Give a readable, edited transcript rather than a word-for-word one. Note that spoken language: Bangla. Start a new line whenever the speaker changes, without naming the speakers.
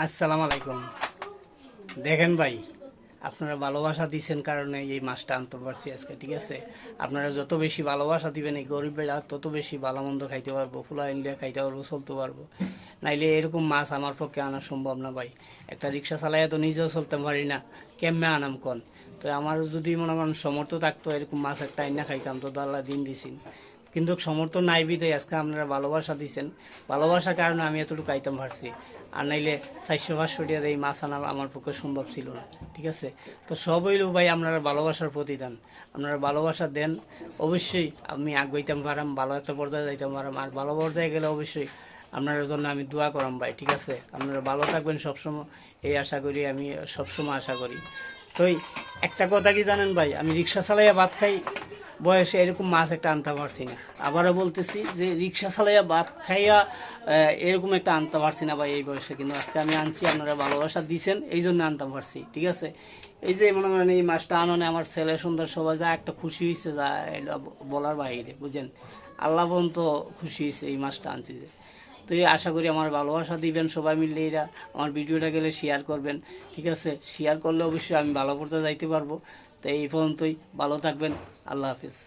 আসসালামু আলাইকুম। দেখেন ভাই, আপনারা ভালোবাসা দিচ্ছেন কারণে এই মাছটা আনতে পারছি আজকে, ঠিক আছে? আপনারা যত বেশি ভালোবাসা দিবেন এই গরিব বেলা তত বেশি ভালো মন্দ খাইতে পারবো, ফুলা ইন্ডিয়া খাইতে পারবো, চলতে পারবো। নাইলে এরকম মাছ আমার পক্ষে আনা সম্ভব না ভাই। একটা রিক্সা চালাইয়া তো নিজেও চলতে পারি না, কেমনে আনাম কন? তো আমার যদি মনে করেন সমর্থ থাকতো এরকম মাছ একটা আইনা খাইতাম, তো আল্লাহ দিন দিছেন। কিন্তু সমর্থন নাই বিধায় আজকে আপনারা ভালোবাসা দিচ্ছেন, ভালোবাসার কারণে আমি এতটুকু আইটেম পারছি। আর নাইলে 400-500 টাকা এই মাছ আনা আমার পক্ষে সম্ভব ছিল না, ঠিক আছে? তো সব হইল ভাই আপনারা ভালোবাসার প্রতিদান। আপনারা ভালোবাসা দেন, অবশ্যই আমি আগাইতাম পারাম, ভালো একটা পর্যায়ে যাইতাম পারাম। আর ভালো পর্যায়ে গেলে অবশ্যই আপনার জন্য আমি দোয়া করাম ভাই, ঠিক আছে? আপনারা ভালো থাকবেন সবসময়, এই আশা করি, আমি সবসময় আশা করি। তো একটা কথা কি জানেন ভাই, আমি রিক্সা চালাইয়া ভাত খাই বয়সে এরকম মাছ একটা আনতে পারছি না। আবারও বলতেছি যে রিক্সা চালাইয়া ভাত খাইয়া এরকম একটা আনতে পারছি না ভাই এই বয়সে, কিন্তু আজকে আমি আনছি, আপনারা ভালোবাসা দিয়েছেন এই জন্য আনতে পারছি, ঠিক আছে? এই যে মনে করেন এই মাছটা আননে আমার ছেলে সুন্দর সবাই যা একটা খুশি হয়েছে, যা এটা বলার বাইরে, বুঝেন? আল্লাহ পর্যন্ত খুশি হয়েছে এই মাছটা আনছি যে। তো এই আশা করি আমার ভালোবাসা দিবেন সবাই মিলে, এরা আমার ভিডিওটা গেলে শেয়ার করবেন, ঠিক আছে? শেয়ার করলে অবশ্যই আমি ভালো পর্যায়ে যাইতে পারবো। তো এই পর্যন্তই, ভালো থাকবেন, আল্লাহ হাফিজ।